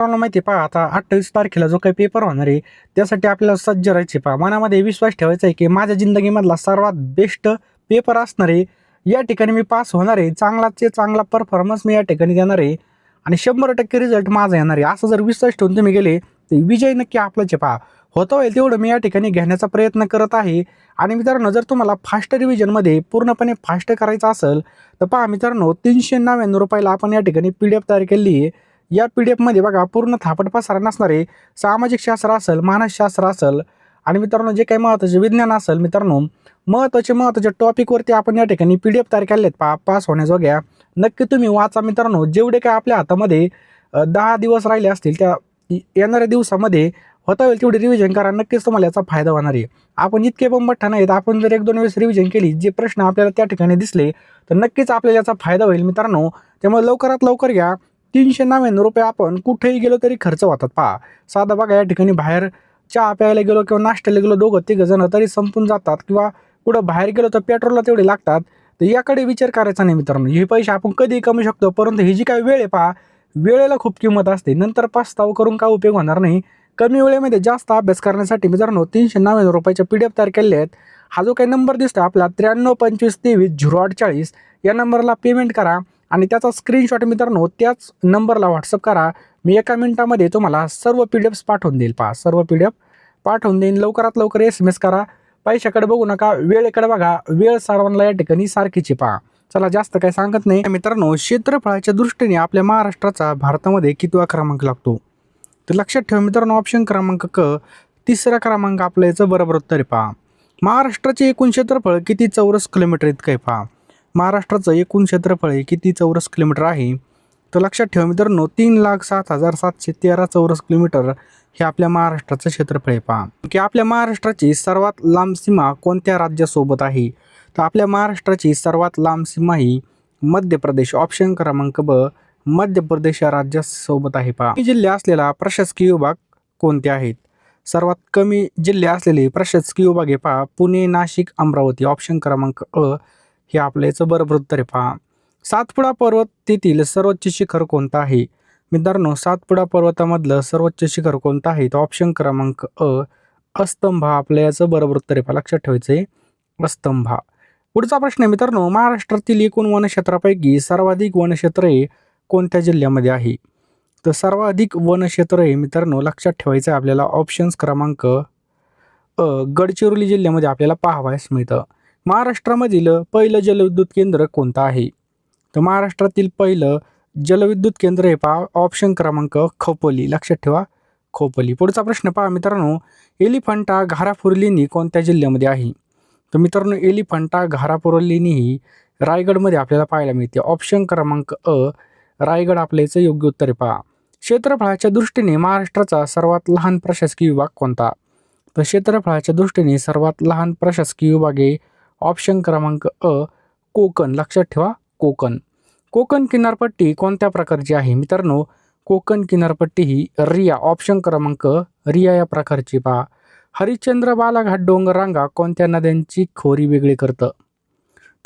तुम्हाला माहिती आहे पहा, आता 28 तारखेला जो काही पेपर होणार आहे, त्यासाठी आपल्याला सज्ज राहायचे पहा. मनामध्ये विश्वास ठेवायचा आहे, की माझ्या जिंदगीमधला सर्वात बेस्ट पेपर असणार आहे. या ठिकाणी मी पास होणार आहे. चांगलाचे चांगला परफॉर्मन्स मी या ठिकाणी देणार आहे आणि 100% रिझल्ट माझा येणार आहे. असा जर विश्वास ठेवून तुम्ही गेले, तर विजय नक्की आपलाच आहे पहा. होतं होईल तेवढं मी या ठिकाणी घेण्याचा प्रयत्न करत आहे. आणि मित्रांनो, जर तुम्हाला फास्ट रिव्हिजनमध्ये पूर्णपणे फास्ट करायचं असेल, तर पहा मित्रांनो, ₹399 ला आपण या ठिकाणी PDF तयार केली आहे. या PDF मध्ये बघा पूर्ण थापट पसारा नसणार आहे. सामाजिक शास्त्र असेल, मानसशास्त्र असेल आणि मित्रांनो जे काही महत्त्वाचे विज्ञान असेल, मित्रांनो महत्त्वाचे टॉपिकवरती आपण या ठिकाणी PDF तयार केलेत पहा पास होण्याजोग्या. नक्की तुम्ही वाचा मित्रांनो. जेवढे काय आपल्या हातामध्ये 10 दिवस राहिले असतील, त्या येणाऱ्या दिवसामध्ये होता होईल तेवढी रिव्हिजन करा. नक्कीच तुम्हाला याचा फायदा होणार आहे. आपण इतके बंबठ्ठा नाहीत. आपण जर 1-2 वेळेस रिव्हिजन केली, जे प्रश्न आपल्याला त्या ठिकाणी दिसले, तर नक्कीच आपल्याला याचा फायदा होईल मित्रांनो. त्यामुळे लवकरात लवकर घ्या. ₹399 आपण कुठेही गेलो तरी खर्च होतात पहा. साधा बघा, या ठिकाणी बाहेर चहा प्यायला गेलो किंवा नाश्त्याला गेलो, दोघं तिघं तरी संपून जातात, किंवा कुठं बाहेर गेलो तर पेट्रोलला तेवढे लागतात. तर याकडे विचार करायचा नाही मित्रांनो. हे पैसे आपण कधीही कमवू शकतो, परंतु ही जी काही वेळ आहे पहा, वेळेला खूप किंमत असते. नंतर पस्ताव करून काय उपयोग होणार नाही. कमी वेळेमध्ये जास्त अभ्यास करण्यासाठी मित्रांनो ₹399 PDF तयार केले आहेत. हा जो काही नंबर दिसतो आपला 9325230840 या नंबरला पेमेंट करा आणि त्याचा स्क्रीनशॉट मित्रांनो त्याच नंबरला व्हॉट्सअप करा. मी एका मिनिटामध्ये तुम्हाला सर्व PDFs पाठवून देईल पहा. सर्व PDF पाठवून देईन. लवकरात लवकर SMS करा. पैशाकडे बघू नका, वेळेकडे बघा. वेळ सर्वांना या ठिकाणी सारखीची पहा. चला, जास्त काही सांगत नाही मित्रांनो. क्षेत्रफळाच्या दृष्टीने आपल्या महाराष्ट्राचा भारतामध्ये कितवा क्रमांक लागतो? तर लक्षात ठेवा मित्रांनो, ऑप्शन क्रमांक क, तिसरा क्रमांक आपल्या याचं बरोबर उत्तर आहे पहा. महाराष्ट्राचे एकूण क्षेत्रफळ किती चौरस किलोमीटर इतकं आहे पहा. महाराष्ट्राचं एकूण क्षेत्रफळ किती चौरस किलोमीटर आहे? तर लक्षात ठेवा मित्रांनो, 3,07,713 चौरस किलोमीटर हे आपल्या महाराष्ट्राचं क्षेत्रफळ आहे पहा. की आपल्या महाराष्ट्राची सर्वात लांब सीमा कोणत्या राज्यासोबत आहे? तर आपल्या महाराष्ट्राची सर्वात लांब सीमा ही मध्य प्रदेश, ऑप्शन क्रमांक ब, मध्य प्रदेश या राज्यासोबत आहे पहा. जिल्हे असलेला प्रशासकीय विभाग कोणते आहेत? सर्वात कमी जिल्हे असलेले प्रशासकीय विभाग आहे पहा, पुणे, नाशिक, अमरावती, ऑप्शन क्रमांक अ हे आपल्या याचं बरोबर उत्तर आहे पहा. सातपुडा पर्वतातील सर्वोच्च शिखर कोणतं आहे? मित्रांनो, सातपुडा पर्वतामधलं सर्वोच्च शिखर कोणतं आहे? तर ऑप्शन क्रमांक अ, अस्तंभा आपल्या याचं बरोबर उत्तर आहे पहा. लक्षात ठेवायचं आहे, अस्तंभा. पुढचा प्रश्न आहे मित्रांनो, महाराष्ट्रातील एकूण वनक्षेत्रापैकी सर्वाधिक वनक्षेत्रे कोणत्या जिल्ह्यामध्ये आहे? तर सर्वाधिक वनक्षेत्र हे मित्रांनो लक्षात ठेवायचं आहे आपल्याला, ऑप्शन्स क्रमांक अ, गडचिरोली जिल्ह्यामध्ये आपल्याला पाहावयास मिळतं. महाराष्ट्रामधील पहिलं जलविद्युत केंद्र कोणतं आहे? तर महाराष्ट्रातील पहिलं जलविद्युत केंद्र हे पहा, ऑप्शन क्रमांक खोपोली. लक्षात ठेवा, खोपोली. पुढचा प्रश्न पहा मित्रांनो, एलिफंटा घारापुर्लिनी कोणत्या जिल्ह्यामध्ये आहे? तर मित्रांनो, एलिफंटा घारापुर्लिनी ही रायगडमध्ये आपल्याला पाहायला मिळते. ऑप्शन क्रमांक अ, रायगड आपल्या याचं योग्य उत्तर आहे पहा. क्षेत्रफळाच्या दृष्टीने महाराष्ट्राचा सर्वात लहान प्रशासकीय विभाग कोणता? तर क्षेत्रफळाच्या दृष्टीने सर्वात लहान प्रशासकीय विभाग आहे, ऑप्शन क्रमांक अ, कोकण. लक्षात ठेवा, कोकण. कोकण किनारपट्टी कोणत्या प्रकारची आहे? मित्रांनो, कोकण किनारपट्टी ही रिया, ऑप्शन क्रमांक रिया या प्रकारची पहा. हरिश्चंद्र बालाघाट डोंगर रांगा कोणत्या नद्यांची खोरी वेगळी करतं?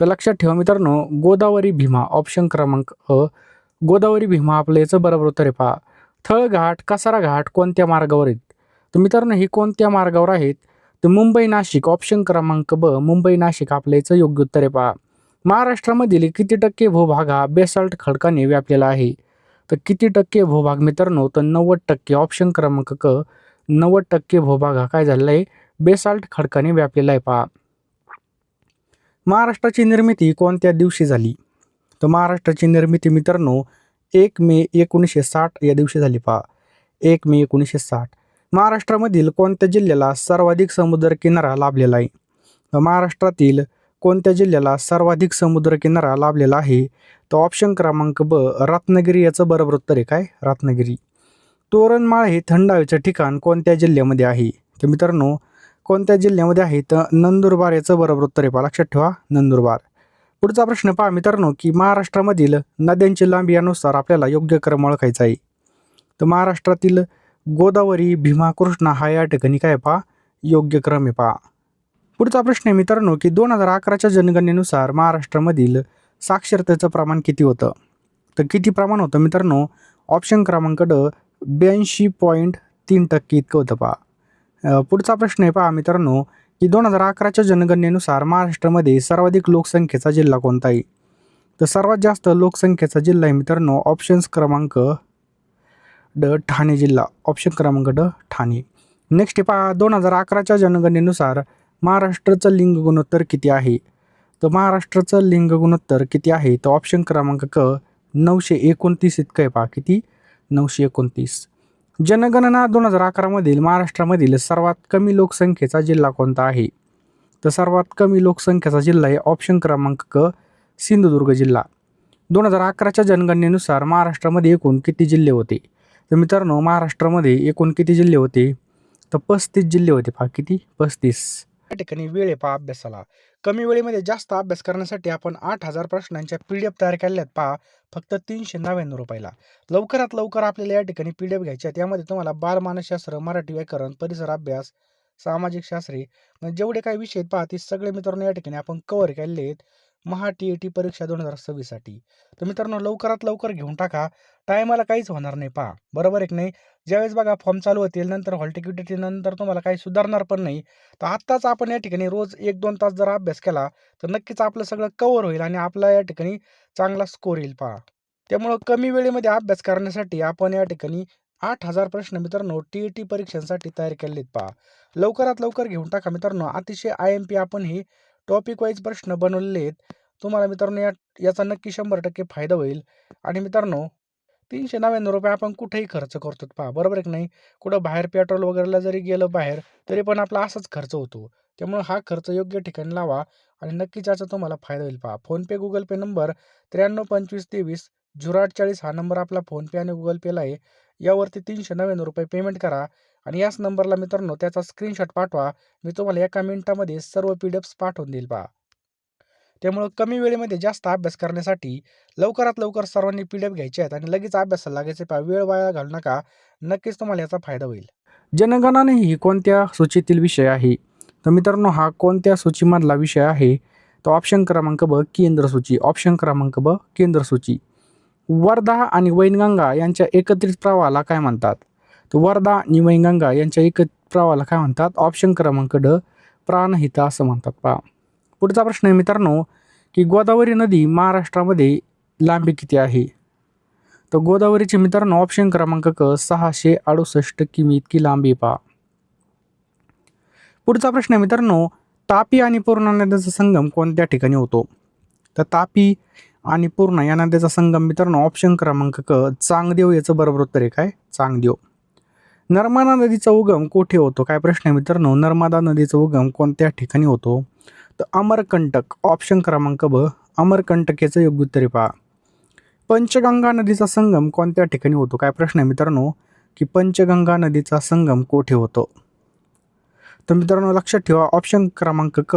तर लक्षात ठेवा मित्रांनो, गोदावरी भीमा, ऑप्शन क्रमांक अ, गोदावरी भीमा आपल्या याचं बरोबर उत्तर आहे पहा. थळघाट, कसारा घाट कोणत्या मार्गावर आहेत? तर मित्रांनो, ही कोणत्या मार्गावर आहेत? तर मुंबई नाशिक, ऑप्शन क्रमांक ब, मुंबई नाशिक आपल्या याचं योग्य उत्तर आहे पहा. महाराष्ट्रामधील किती टक्के भूभाग हा बेसाल्ट खडकाने व्यापलेला आहे? तर किती टक्के भूभाग मित्रांनो? तर 90%, ऑप्शन क्रमांक क, 90% भूभाग हा काय झालेला आहे? बेसाल्ट खडकाने व्यापलेला आहे पहा. महाराष्ट्राची निर्मिती कोणत्या दिवशी झाली? तर महाराष्ट्राची निर्मिती मित्रांनो 1 मे 1960 या दिवशी झाली पहा. 1 मे 1960. महाराष्ट्रामधील कोणत्या जिल्ह्याला सर्वाधिक समुद्र किनारा लाभलेला आहे? तर महाराष्ट्रातील कोणत्या जिल्ह्याला सर्वाधिक समुद्र किनारा लाभलेला आहे? तर ऑप्शन क्रमांक ब, रत्नागिरी याचं बरोबर उत्तर आहे काय? रत्नागिरी. तोरणमाळ हे थंड हवेचं ठिकाण कोणत्या जिल्ह्यामध्ये आहे? तर मित्रांनो, कोणत्या जिल्ह्यामध्ये आहे? तर नंदुरबार याचं बरोबर उत्तर आहे पहा. लक्षात ठेवा, नंदुरबार. पुढचा प्रश्न पहा मित्रांनो, की महाराष्ट्रामधील नद्यांची लांबी यानुसार आपल्याला योग्य क्रम ओळखायचा आहे. तर महाराष्ट्रातील गोदावरी, भीमा, कृष्णा हा या ठिकाणी काय पहा? योग्य क्रम आहे पहा. पुढचा प्रश्न आहे मित्रांनो, की 2011च्या जनगणनेनुसार महाराष्ट्रामधील साक्षरतेचं प्रमाण किती होतं? तर किती प्रमाण होतं मित्रांनो? ऑप्शन क्रमांक ड, 82.3% इतकं होतं पहा. पुढचा प्रश्न आहे पहा मित्रांनो, की 2011च्या जनगणनेनुसार महाराष्ट्रामध्ये सर्वाधिक लोकसंख्येचा जिल्हा कोणता आहे? तर सर्वात जास्त लोकसंख्येचा जिल्हा आहे मित्रांनो, ऑप्शन्स क्रमांक ड ठाणे जिल्हा. ऑप्शन क्रमांक ड ठाणे. नेक्स्ट आहे पहा, 2011च्या जनगणनेनुसार महाराष्ट्राचं लिंग गुणोत्तर किती आहे? तर महाराष्ट्राचं लिंग गुणोत्तर किती आहे? तर ऑप्शन क्रमांक क 929 इतकं आहे पहा. किती? 929. जनगणना 2011 मधील महाराष्ट्रामधील सर्वात कमी लोकसंख्येचा जिल्हा कोणता आहे? तर सर्वात कमी लोकसंख्येचा जिल्हा आहे ऑप्शन क्रमांक क सिंधुदुर्ग जिल्हा. 2011च्या जनगणनेनुसार महाराष्ट्रामध्ये एकूण किती जिल्हे होते? तर मित्रांनो, महाराष्ट्रामध्ये एकूण किती जिल्हे होते? तर 35 जिल्हे होते पहा. किती? 35. या ठिकाणी वेळ आहे पहा अभ्यासाला. कमी वेळेमध्ये जास्त अभ्यास करण्यासाठी आपण 8,000 प्रश्नांच्या PDF तयार केल्या आहेत पहा, फक्त 399 रुपयाला. लवकरात लवकर आपल्याला या ठिकाणी PDF घ्यायच्या आहेत. यामध्ये तुम्हाला बालमानसशास्त्र, मराठी व्याकरण, परिसर अभ्यास, सामाजिक शास्त्रे म्हणजे जेवढे काही विषय आहेत पहा, ते सगळे मित्रांनो या ठिकाणी आपण कव्हर केलेले आहेत महा TET परीक्षा 2026 साठी. तर मित्रांनो, लवकरात लवकर घेऊन टाका. टायमाला काहीच होणार नाही पहा, बरोबर आहे की नाही? ज्यावेळेस बघा फॉर्म चालू होतील, नंतर हॉल तिकीट नंतर तुम्हाला काही सुधारणार पण नाही. तर आत्ताच आपण या ठिकाणी रोज 1-2 तास जर अभ्यास केला, तर नक्कीच आपलं सगळं कव्हर होईल आणि आपला या ठिकाणी चांगला स्कोर येईल पहा. त्यामुळं कमी वेळेमध्ये अभ्यास करण्यासाठी आपण या ठिकाणी 8,000 प्रश्न मित्रांनो TET परीक्षांसाठी तयार केलेले आहेत पहा. लवकरात लवकर घेऊन टाका मित्रांनो. अतिशय IMP आपण हे टॉपिक वाईज प्रश्न बनवलेले आहेत. तुम्हाला मित्रांनो याचा नक्की 100% फायदा होईल. आणि मित्रांनो, 399 रुपये आपण कुठेही खर्च करतो पहा, बरोबर आहे की नाही? कुठं बाहेर पेट्रोल वगैरेला जरी गेलं बाहेर, तरी पण आपला असाच खर्च होतो. त्यामुळे हा खर्च योग्य ठिकाणी लावा आणि नक्कीच याचा तुम्हाला फायदा होईल पहा. फोनपे, गुगल पे नंबर 932523 हा नंबर आपला फोनपे आणि गुगल पेला आहे. यावरती 399 रुपये पेमेंट करा आणि याच नंबरला मित्रांनो त्याचा स्क्रीनशॉट पाठवा. मी तुम्हाला एका मिनिटामध्ये सर्व PDFs पाठवून देईल पहा. त्यामुळं कमी वेळेमध्ये जास्त अभ्यास करण्यासाठी लवकरात लवकर सर्वांनी PDF घ्यायचे आहेत आणि लगेच अभ्यासाला लागायचे पहा. वेळ वाया घालू नका. नक्कीच तुम्हाला याचा फायदा होईल. जनगणना ही कोणत्या सूचीतील विषय आहे? तर मित्रांनो, हा कोणत्या सूचीमधला विषय आहे? तर ऑप्शन क्रमांक ब केंद्र सूची. ऑप्शन क्रमांक ब केंद्र सूची. वर्धा आणि वैनगंगा यांच्या एकत्रित प्रवाहाला काय म्हणतात? तर वर्धा आणि वैनगंगा यांच्या एकत्रित प्रवाहाला काय म्हणतात? ऑप्शन क्रमांक ड प्राणहिता असं म्हणतात पहा. पुढचा प्रश्न आहे मित्रांनो, की गोदावरी नदी महाराष्ट्रामध्ये लांबी किती आहे? तर गोदावरीची मित्रांनो ऑप्शन क्रमांक क 668 किमी इतकी लांबी पहा. पुढचा प्रश्न आहे मित्रांनो, तापी आणि पूर्णा नद्याचा संगम कोणत्या ठिकाणी होतो? तर तापी आणि पूर्णा या नद्याचा संगम मित्रांनो ऑप्शन क्रमांक क चांगदेव याचं बरोबर उत्तर आहे. काय? चांगदेव. नर्मदा नदीचा उगम कोठे होतो? काय प्रश्न आहे मित्रांनो, नर्मदा नदीचा उगम कोणत्या ठिकाणी होतो? तर अमरकंटक. ऑप्शन क्रमांक ब अमरकंटक याचं योग्य उत्तर आहे पहा. पंचगंगा नदीचा संगम कोणत्या ठिकाणी होतो? काय प्रश्न आहे मित्रांनो, की पंचगंगा नदीचा संगम कोठे होतो? तर मित्रांनो लक्षात ठेवा, ऑप्शन क्रमांक क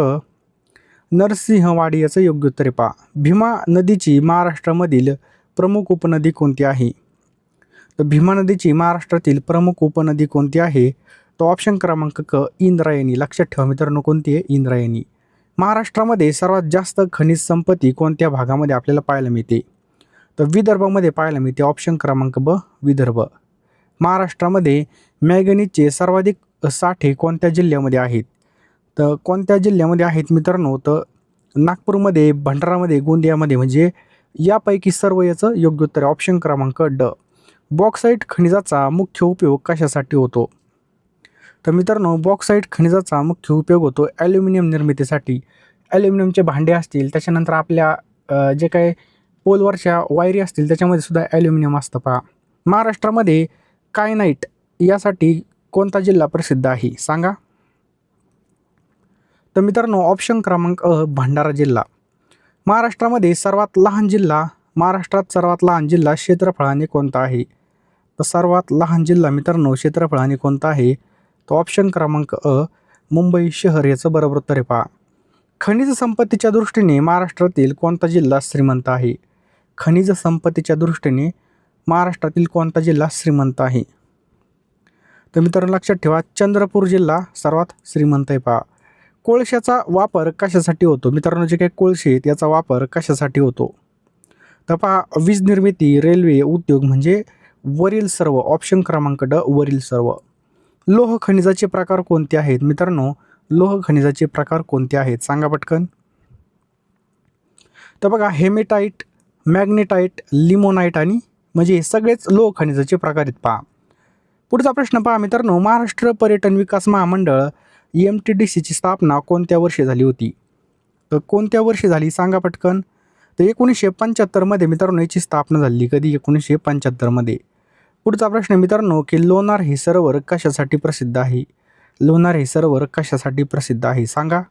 नरसिंहवाडी याचं योग्य उत्तर आहे पहा. भीमा नदीची महाराष्ट्रामधील प्रमुख उपनदी कोणती आहे? तर भीमा नदीची महाराष्ट्रातील प्रमुख उपनदी कोणती आहे? तर ऑप्शन क्रमांक क इंद्रायणी. लक्षात ठेवा मित्रांनो, कोणती आहे? इंद्रायणी. महाराष्ट्रामध्ये सर्वात जास्त खनिज संपत्ती कोणत्या भागामध्ये आपल्याला पाहायला मिळते? तर विदर्भामध्ये पाहायला मिळते. ऑप्शन क्रमांक ब विदर्भ. महाराष्ट्रामध्ये मॅंगनीजचे सर्वाधिक साठे कोणत्या जिल्ह्यामध्ये आहेत? तर कोणत्या जिल्ह्यामध्ये आहेत मित्रांनो? तर नागपूरमध्ये, भंडारामध्ये, गोंदियामध्ये, म्हणजे यापैकी सर्व याचं योग्य उत्तर आहे. ऑप्शन क्रमांक ड. बॉक्साईट खनिजाचा मुख्य उपयोग कशासाठी होतो? तर मित्रांनो, बॉक्साईट खनिजाचा मुख्य उपयोग होतो ॲल्युमिनियम निर्मितीसाठी. ॲल्युमिनियमचे भांडे असतील, त्याच्यानंतर आपल्या जे काही पोलवरच्या वायरी असतील त्याच्यामध्ये सुद्धा ॲल्युमिनियम असतं पहा. महाराष्ट्रामध्ये कायनाईट यासाठी कोणता जिल्हा प्रसिद्ध आहे? सांगा. तर मित्रांनो ऑप्शन क्रमांक अ भंडारा जिल्हा. महाराष्ट्रात सर्वात लहान जिल्हा क्षेत्रफळाने कोणता आहे? तर सर्वात लहान जिल्हा मित्रांनो क्षेत्रफळाने कोणता आहे? तर ऑप्शन क्रमांक अ मुंबई शहर याचं बरोबर उत्तर आहे पहा. खनिज संपत्तीच्या दृष्टीने महाराष्ट्रातील कोणता जिल्हा श्रीमंत आहे? खनिज संपत्तीच्या दृष्टीने महाराष्ट्रातील कोणता जिल्हा श्रीमंत आहे? तर मित्रांनो लक्षात ठेवा, चंद्रपूर जिल्हा सर्वात श्रीमंत आहे पहा. कोळशाचा वापर कशासाठी होतो? मित्रांनो, जे काही कोळसे आहेत याचा वापर कशासाठी होतो? तर पहा, वीज निर्मिती, रेल्वे उद्योग म्हणजे वरील सर्व, ऑप्शन क्रमांक ड वरील सर्व. लोह खनिजाचे प्रकार कोणते आहेत मित्रांनो? लोह खनिजाचे प्रकार कोणते आहेत सांगा पटकन. तर बघा, हेमेटाईट, मॅग्नेटाईट, लिमोनाईट आणि म्हणजे हे सगळेच लोह खनिजाचे प्रकार आहेत. पहा पुढचा प्रश्न पहा मित्रांनो, महाराष्ट्र पर्यटन विकास महामंडळ MTDCची स्थापना कोणत्या वर्षी झाली होती? तर कोणत्या वर्षी झाली सांगा पटकन. तर 1975 मध्ये मित्रांनो याची स्थापना झाली. कधी? 1975 मध्ये. पुढचा प्रश्न मित्रांनो, की लोणार हे सरोवर कशासाठी प्रसिद्ध आहे? लोणार हे सरोवर कशासाठी प्रसिद्ध आहे सांगा.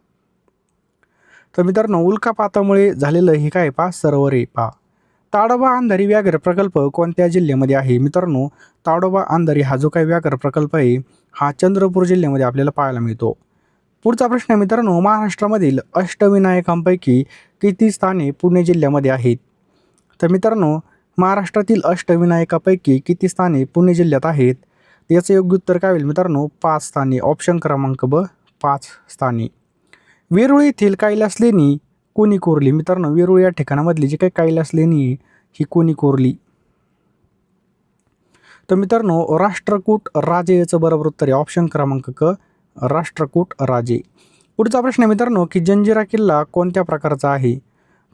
तर मित्रांनो, उल्कापातामुळे झालेलं हे काय पहा? सरोवर आहे. पहा, ताडोबा अंधारी व्याघ्र प्रकल्प कोणत्या जिल्ह्यामध्ये आहे? मित्रांनो, ताडोबा अंधारी हा जो काही व्याघ्र प्रकल्प आहे हा चंद्रपूर जिल्ह्यामध्ये आपल्याला पाहायला मिळतो. पुढचा प्रश्न मित्रांनो, महाराष्ट्रामधील अष्टविनायकांपैकी किती स्थाने पुणे जिल्ह्यामध्ये आहेत? तर मित्रांनो, महाराष्ट्रातील अष्टविनायकापैकी किती स्थाने पुणे जिल्ह्यात आहेत? याचं योग्य उत्तर काय होईल मित्रांनो? 5 स्थाने. ऑप्शन क्रमांक ब 5 स्थाने. वेरूळ येथील कैलास लेणी कोणी कोरली? मित्रांनो, वेरूळ या ठिकाणामधली जी काही कैलास लेणी आहे ही कोणी कोरली? तर मित्रांनो, राष्ट्रकूट राजे याचं बरोबर उत्तर आहे. ऑप्शन क्रमांक क राष्ट्रकूट राजे. पुढचा प्रश्न मित्रांनो, की जंजिरा किल्ला कोणत्या प्रकारचा आहे?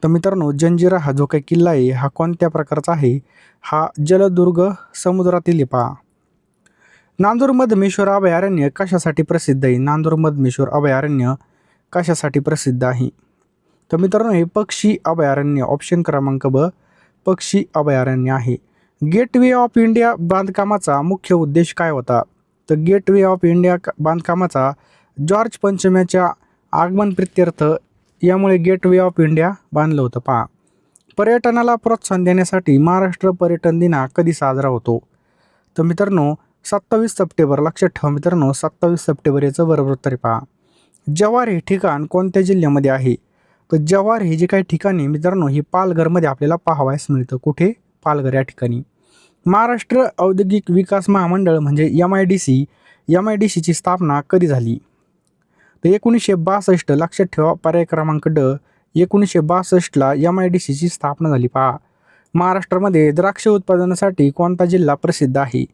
तर मित्रांनो, जंजिरा हा जो काही किल्ला आहे हा कोणत्या प्रकारचा आहे? हा जलदुर्ग समुद्रातील. पहा, नांदूर मधमेश्वर अभयारण्य कशासाठी प्रसिद्ध आहे? नांदूर मधमेश्वर अभयारण्य कशासाठी प्रसिद्ध आहे? तर मित्रांनो, हे पक्षी अभयारण्य. ऑप्शन क्रमांक ब पक्षी अभयारण्य आहे. गेटवे ऑफ इंडिया बांधकामाचा मुख्य उद्देश काय होता? तर गेटवे ऑफ इंडिया बांधकामाचा जॉर्ज पंचमाच्या आगमन प्रित्यर्थ यामुळे गेटवे ऑफ इंडिया बांधलं होतं. पहा, पर्यटनाला प्रोत्साहन देण्यासाठी महाराष्ट्र पर्यटन दिन कधी साजरा होतो? तर मित्रांनो, 27 सप्टेंबर. लक्षात ठेवा मित्रांनो, 27 सप्टेंबर याचं बरोबर उत्तर. पहा, जव्हार हे ठिकाण कोणत्या जिल्ह्यामध्ये आहे? तर जव्हार हे जे काही ठिकाण आहे मित्रांनो हे पालघरमध्ये आपल्याला पाहावयास मिळतं. कुठे? पालघर या ठिकाणी. महाराष्ट्र औद्योगिक विकास महामंडळ म्हणजे MIDCची स्थापना कधी झाली? तर 1962. लक्षात ठेवा, पर्याय क्रमांक ड 1962ला MIDCची स्थापना झाली. पहा, महाराष्ट्रामध्ये द्राक्ष उत्पादनासाठी कोणता जिल्हा प्रसिद्ध आहे?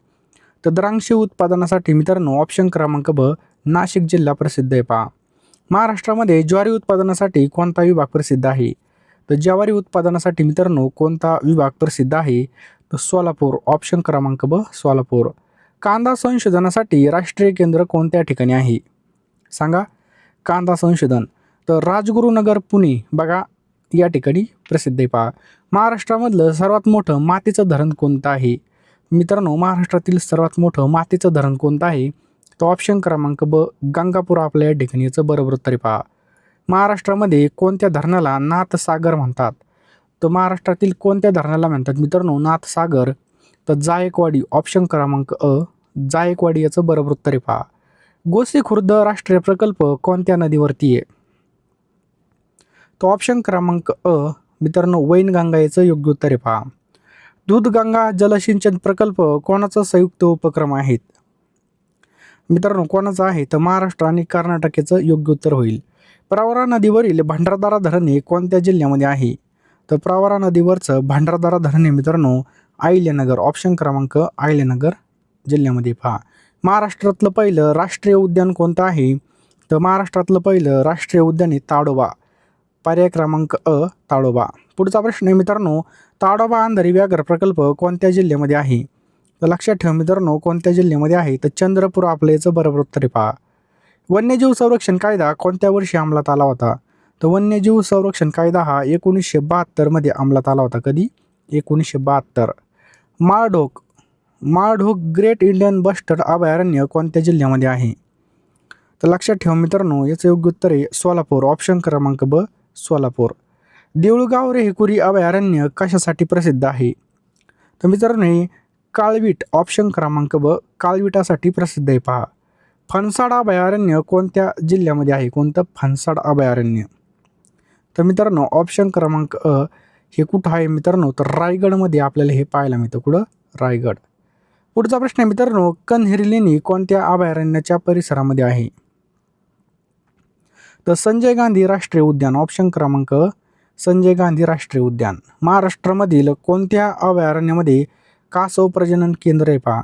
तर द्राक्ष उत्पादनासाठी मित्रांनो ऑप्शन क्रमांक ब नाशिक जिल्हा प्रसिद्ध आहे. पहा, महाराष्ट्रामध्ये ज्वारी उत्पादनासाठी कोणता विभाग प्रसिद्ध आहे? तर ज्वारी उत्पादनासाठी मित्रांनो कोणता विभाग प्रसिद्ध आहे? तर सोलापूर. ऑप्शन क्रमांक ब सोलापूर. कांदा संशोधनासाठी राष्ट्रीय केंद्र कोणत्या ठिकाणी आहे सांगा. कांदा संशोधन तर राजगुरुनगर पुणे बघा या ठिकाणी प्रसिद्ध आहे. पहा, महाराष्ट्रामधलं सर्वात मोठं मातीचं धरण कोणतं आहे? मित्रांनो, महाराष्ट्रातील सर्वात मोठं मातीचं धरण कोणतं आहे? तर ऑप्शन क्रमांक ब गंगापूर आपल्या या ठिकाणी याचं बरोबर उत्तर. पहा, महाराष्ट्रामध्ये कोणत्या धरणाला नाथसागर म्हणतात? तर महाराष्ट्रातील कोणत्या धरणाला म्हणतात मित्रांनो नाथसागर? तर जायकवाडी. ऑप्शन क्रमांक अ जायकवाडी याचं बरोबर उत्तर. पहा, गोसी खुर्द राष्ट्रीय प्रकल्प कोणत्या नदीवरती आहे? तर ऑप्शन क्रमांक अ मित्रांनो वैनगंगा याचं योग्य उत्तर. पहा, दूधगंगा जलसिंचन प्रकल्प कोणाचा संयुक्त उपक्रम आहेत? मित्रांनो कोणाचा आहे? तर महाराष्ट्र आणि कर्नाटकचं योग्य उत्तर होईल. प्रवरा नदीवरील भंडारदरा धरण हे कोणत्या जिल्ह्यामध्ये आहे? तर प्रवरा नदीवरचं भंडारदरा धरण हे मित्रांनो अहिल्यानगर. ऑप्शन क्रमांक अहिल्यानगर जिल्ह्यामध्ये. पहा, महाराष्ट्रातलं पहिलं राष्ट्रीय उद्यान कोणतं आहे? तर महाराष्ट्रातलं पहिलं राष्ट्रीय उद्यान आहे ताडोबा. पर्याय क्रमांक अ ताडोबा. पुढचा प्रश्न आहे मित्रांनो, ताडोबा अंधारी व्याघ्र प्रकल्प कोणत्या जिल्ह्यामध्ये आहे? तर लक्षात ठेवा मित्रांनो कोणत्या जिल्ह्यामध्ये आहे? तर चंद्रपूर आपलं याचं बरोबर उत्तर. पहा, वन्यजीव संरक्षण कायदा कोणत्या वर्षी अंमलात आला होता? तर वन्यजीव संरक्षण कायदा हा 1972 मध्ये अंमलात आला होता. कधी? 1972. माळढोक ग्रेट इंडियन बस्टर्ड अभयारण्य कोणत्या जिल्ह्यामध्ये आहे? तर लक्षात ठेवा मित्रांनो याचं योग्य उत्तर आहे सोलापूर. ऑप्शन क्रमांक ब सोलापूर. देऊळगाव रेहकुरी अभयारण्य कशासाठी प्रसिद्ध आहे? तर मित्रांनो काळवीट. ऑप्शन क्रमांक ब काळविटासाठी प्रसिद्ध आहे. पहा, फणसाड अभयारण्य कोणत्या जिल्ह्यामध्ये आहे? कोणतं? फणसाड अभयारण्य. तर मित्रांनो ऑप्शन क्रमांक अ हे कुठं आहे मित्रांनो? तर रायगडमध्ये आपल्याला हे पाहायला मिळतं. कुठं? रायगड. पुढचा प्रश्न आहे मित्रांनो, कन्हेरी लेणी कोणत्या अभयारण्याच्या परिसरामध्ये आहे? तर संजय गांधी राष्ट्रीय उद्यान. ऑप्शन क्रमांक संजय गांधी राष्ट्रीय उद्यान. महाराष्ट्रामधील कोणत्या अभयारण्यामध्ये कासव प्रजनन केंद्र आहे पहा.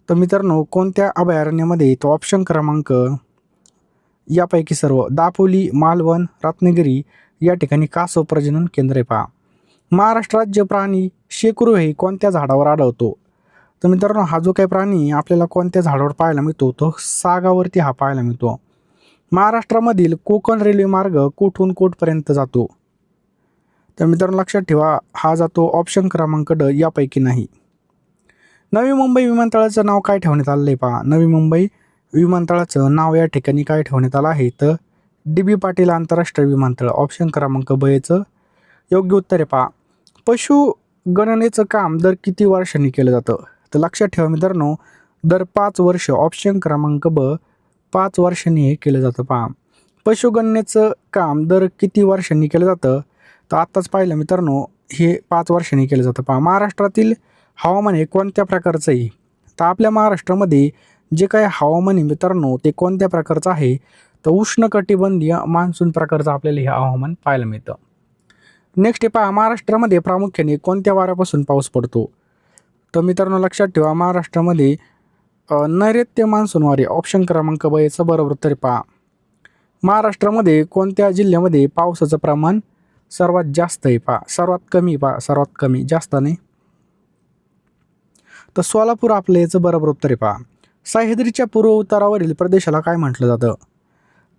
तर मित्रांनो कोणत्या अभयारण्यामध्ये, तो ऑप्शन क्रमांक यापैकी सर्व दापोली, मालवण, रत्नागिरी या ठिकाणी कासव प्रजनन केंद्र आहे पहा. महाराष्ट्र राज्य प्राणी शेकरू हे कोणत्या झाडावर आढळतो? तर मित्रांनो हा जो काही प्राणी आपल्याला कोणत्या झाडावर पाहायला मिळतो, तो सागावरती हा पाहायला मिळतो. महाराष्ट्रामधील कोकण रेल्वे मार्ग कुठून कुठपर्यंत जातो? तर मित्रांनो लक्षात ठेवा, हा जातो ऑप्शन क्रमांक ड यापैकी नाही. नवी मुंबई विमानतळाचं नाव काय ठेवण्यात आलं आहे पहा. नवी मुंबई विमानतळाचं नाव या ठिकाणी काय ठेवण्यात आलं आहे, तर डी.बी. पाटील आंतरराष्ट्रीय विमानतळ. ऑप्शन क्रमांक ब याचं योग्य उत्तर आहे पहा. पशुगणनेचं काम दर किती वर्षांनी केलं जातं? तर लक्षात ठेवा मित्रांनो, दर 5 वर्ष. ऑप्शन क्रमांक ब 5 वर्षांनी हे केलं जातं पहा. पशुगणनेचं काम दर किती वर्षांनी केलं जातं? तर आत्ताच पाहिलं मित्रांनो, हे 5 वर्षांनी केलं जातं पहा. महाराष्ट्रातील हवामान हे कोणत्या प्रकारचं आहे? तर आपल्या महाराष्ट्रामध्ये जे काही हवामान आहे मित्रांनो, ते कोणत्या प्रकारचं आहे? तर उष्णकटिबंधीय मान्सून प्रकारचं आपल्याला हे हवामान पाहायला मिळतं. नेक्स्ट आहे पहा, महाराष्ट्रामध्ये प्रामुख्याने कोणत्या वाऱ्यापासून पाऊस पडतो? तर मित्रांनो लक्षात ठेवा, महाराष्ट्रामध्ये नैऋत्य मान्सून वारे. ऑप्शन क्रमांक ब याचं बरोबर उत्तर पहा. महाराष्ट्रामध्ये कोणत्या जिल्ह्यामध्ये पावसाचं प्रमाण सर्वात जास्त आहे पहा? सर्वात कमी पहा, सर्वात कमी, जास्त नाही. तर सोलापूर आपलं याचं बरोबर उत्तर आहे पहा. सह्याद्रीच्या पूर्व उतारावरील प्रदेशाला काय म्हटलं जातं?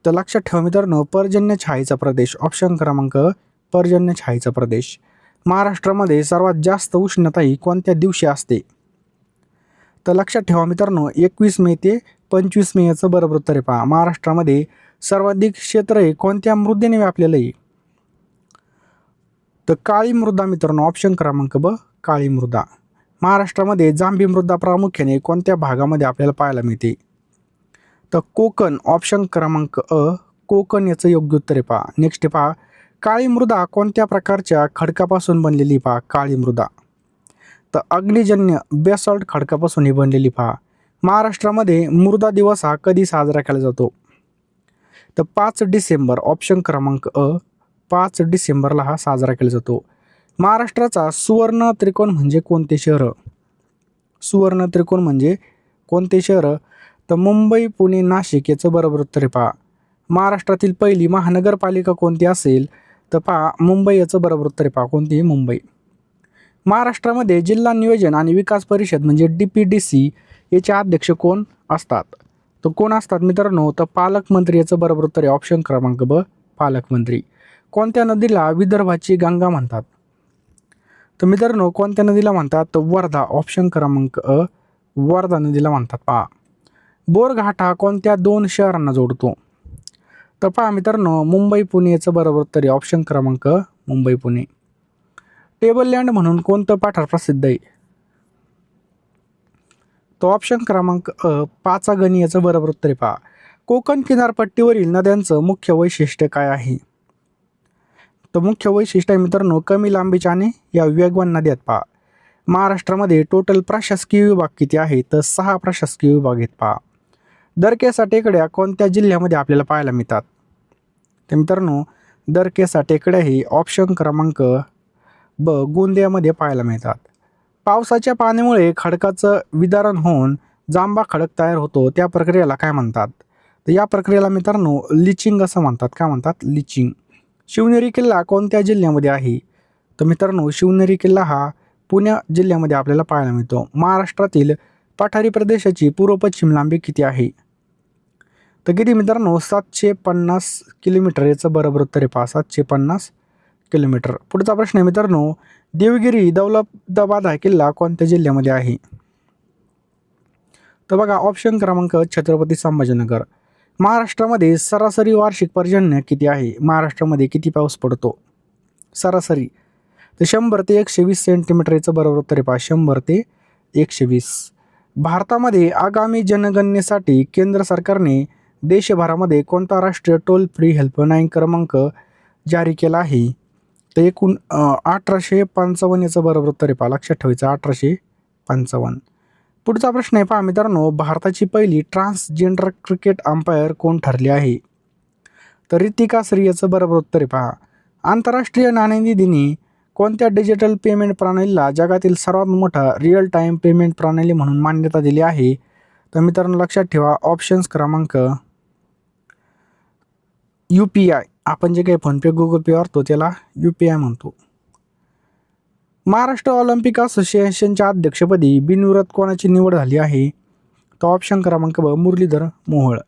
तर लक्षात ठेवा मित्रांनो, पर्जन्य छायेचा प्रदेश. ऑप्शन क्रमांक पर्जन्य छायेचा प्रदेश. महाराष्ट्रामध्ये सर्वात जास्त उष्णता ही कोणत्या दिवशी असते? तर लक्षात ठेवा मित्रांनो, 21 मे ते 25 मे याचं बरोबर उत्तर आहे पहा. महाराष्ट्रामध्ये सर्वाधिक क्षेत्र हे कोणत्या मृदेने व्यापलेलं आहे? तर काळी मृदा मित्रांनो. ऑप्शन क्रमांक ब काळी मृदा. महाराष्ट्रामध्ये जांभी मृदा प्रामुख्याने कोणत्या भागामध्ये आपल्याला पाहायला मिळते? तर कोकण. ऑप्शन क्रमांक अ कोकण याचं योग्य उत्तर आहे पहा. नेक्स्ट आहे पहा, काळी मृदा कोणत्या प्रकारच्या खडकापासून बनलेली पहा? काळी मृदा. तर अग्निजन्य बेसॉल्ट खडकापासून ही बनलेली पहा. महाराष्ट्रामध्ये मृदा दिवस हा कधी साजरा केला जातो? तर 5 डिसेंबर. ऑप्शन क्रमांक अ 5 डिसेंबरला हा साजरा केला जातो. महाराष्ट्राचा सुवर्ण त्रिकोण म्हणजे कोणते शहर? सुवर्ण त्रिकोण म्हणजे कोणते शहर? तर मुंबई, पुणे, नाशिक याचं बरोबर उत्तर आहे पहा. महाराष्ट्रातील पहिली महानगरपालिका कोणती असेल? तर पहा मुंबई याचं बरोबर उत्तर आहे पहा. कोणती? मुंबई. महाराष्ट्रामध्ये जिल्हा नियोजन आणि विकास परिषद म्हणजे DPDC याचे अध्यक्ष कोण असतात? तर कोण असतात मित्रांनो? तर पालकमंत्री याचं बरोबर उत्तर आहे. ऑप्शन क्रमांक ब पालकमंत्री. कोणत्या नदीला विदर्भाची गंगा म्हणतात? तर मित्रांनो कोणत्या नदीला म्हणतात? तर वर्धा. ऑप्शन क्रमांक अ वर्धा नदीला म्हणतात पहा. बोरघाट हा कोणत्या 2 शहरांना जोडतो? तर पहा मित्रांनो, मुंबई पुणे याचं बरोबर उत्तर आहे. ऑप्शन क्रमांक मुंबई पुणे. टेबल लँड म्हणून कोणतं पठार प्रसिद्ध आहे? तो ऑप्शन क्रमांक अ पाचागणी याचं बरोबर उत्तर आहे पहा. कोकण किनारपट्टीवरील नद्यांचं मुख्य वैशिष्ट्य काय आहे? तर मुख्य वैशिष्ट्य आहे मित्रांनो, कमी लांबीच्या आणि या वेगवान नद्या आहेत पहा. महाराष्ट्रामध्ये टोटल प्रशासकीय विभाग किती आहे? तर 6 प्रशासकीय विभाग आहेत पहा. दरकेसा टेकड्या कोणत्या जिल्ह्यामध्ये आपल्याला पाहायला मिळतात? तर मित्रांनो दरकेसा टेकड्या ही ऑप्शन क्रमांक ब गोंदियामध्ये पाहायला मिळतात. पावसाच्या पाण्यामुळे खडकाचं विदारण होऊन जांभा खडक तयार होतो, त्या प्रक्रियेला काय म्हणतात? तर या प्रक्रियेला मित्रांनो लिचिंग असं म्हणतात. काय म्हणतात? लिचिंग. शिवनेरी किल्ला कोणत्या जिल्ह्यामध्ये आहे? तर मित्रांनो शिवनेरी किल्ला हा पुणे जिल्ह्यामध्ये आपल्याला पाहायला मिळतो. महाराष्ट्रातील पठारी प्रदेशाची पूर्व पश्चिम लांबी किती आहे? तर किती मित्रांनो? 750 किलोमीटर याचं बरोबर उत्तर आहे पहा. 750 किलोमीटर. पुढचा प्रश्न आहे मित्रांनो, देवगिरी दौलताबाद हा किल्ला कोणत्या जिल्ह्यामध्ये आहे? तर बघा ऑप्शन क्रमांक छत्रपती संभाजीनगर. महाराष्ट्रामध्ये सरासरी वार्षिक पर्जन्य किती आहे? महाराष्ट्रामध्ये किती पाऊस पडतो सरासरी? तर 100 ते 120 सेंटीमीटर याचं बरोबर उत्तर आहे पहा. 100 ते 120. भारतामध्ये आगामी जनगणनेसाठी केंद्र सरकारने देशभरामध्ये कोणता राष्ट्रीय टोल फ्री हेल्पलाईन क्रमांक जारी केला आहे? तर एकूण 1855 याचं बरोबर उत्तर आहे पहा. लक्षात ठेवायचं 1855. पुढचा प्रश्न आहे पहा मित्रांनो, भारताची पहिली ट्रान्सजेंडर क्रिकेट अंपायर कोण ठरली आहे? तर रितिका श्री याचं बरोबर उत्तर आहे पहा. आंतरराष्ट्रीय नाणेनिधीने कोणत्या डिजिटल पेमेंट प्रणालीला जगातील सर्वात मोठा रिअल टाईम पेमेंट प्रणाली म्हणून मान्यता दिली आहे? तर मित्रांनो लक्षात ठेवा ऑप्शन्स क्रमांक UPI. आपण जे काही फोनपे गुगल पे वापरतो त्याला UPI म्हणतो. महाराष्ट्र ऑलिम्पिक असोसिएशनच्या अध्यक्षपदी बिनविरोध कोणाची निवड झाली आहे? तर ऑप्शन क्रमांक ब मुरलीधर मोहोळ.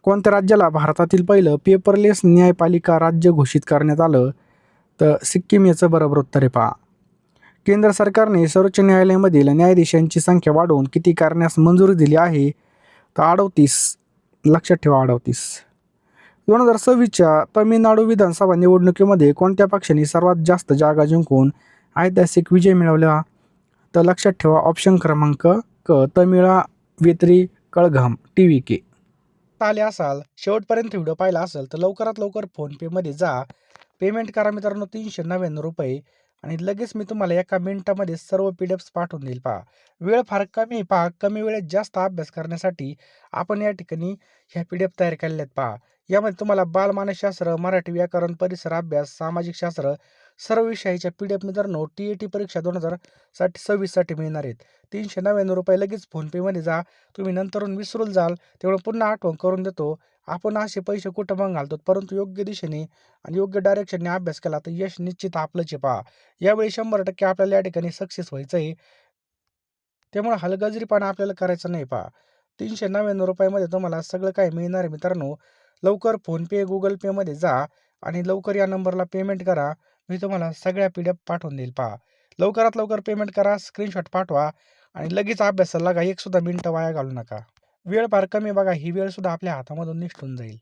कोणत्या राज्याला भारतातील पहिलं पेपरलेस न्यायपालिका राज्य घोषित करण्यात आलं? तर सिक्कीम. याचं बरोबर उत्तर आहे पहा. केंद्र सरकारने सर्वोच्च न्यायालयामधील न्यायाधीशांची संख्या वाढवून किती करण्यास मंजुरी दिली आहे? तर 38. लक्षात ठेवा 38. 2026च्या तमिळनाडू विधानसभा निवडणुकीमध्ये कोणत्या पक्षाने सर्वात जास्त जागा जिंकून ऐतिहासिक विजय मिळवला? तर लक्षात ठेवा ऑप्शन क्रमांक क तमिळा वेत्री कळघम TVK. आले असाल शेवटपर्यंत व्हिडिओ पाहिला असेल तर लवकरात लवकर फोनपेमध्ये जा, पेमेंट करा मित्रांनो 399 रुपये आणि लगेच मी तुम्हाला एका मिनिटामध्ये सर्व PDF पाठवून देईल. पहा वेळ फार कमी आहे. पहा कमी वेळेत जास्त अभ्यास करण्यासाठी आपण या ठिकाणी ह्या PDF तयार केलेल्या आहेत. पहा यामध्ये तुम्हाला बालमानसशास्त्र, मराठी व्याकरण, परिसर अभ्यास, सामाजिक शास्त्र सर्व विषयाच्या PDF मित्रांनो TET परीक्षा 2026साठी मिळणार आहेत. 399 रुपये. लगेच फोनपेमध्ये जा, तुम्ही नंतरून विसरून जाल तेवढं पुन्हा आठवण करून देतो. आपण असे पैसे कुठं मग घालतो, परंतु योग्य दिशेने आणि योग्य डायरेक्शनने अभ्यास केला तर यश निश्चित आपलंच आहे. पहा यावेळी 100% आपल्याला या ठिकाणी सक्सेस व्हायचं आहे. त्यामुळे हलगर्जीपणा आपल्याला करायचा नाही. पहा 399 रुपयामध्ये तुम्हाला सगळं काही मिळणार आहे मित्रांनो. लवकर फोनपे गुगल पेमध्ये जा आणि लवकर या नंबरला पेमेंट करा. मी तुम्हाला सगळ्या PDF पाठवून देईल. पहा लवकरात लवकर पेमेंट करा, स्क्रीनशॉट पाठवा आणि लगेच अभ्यासाला लागा. एक सुद्धा मिनिटं वाया घालू नका. वेळ फार कमी बघा, ही वेळ सुद्धा आपल्या हातामधून निसटून जाईल.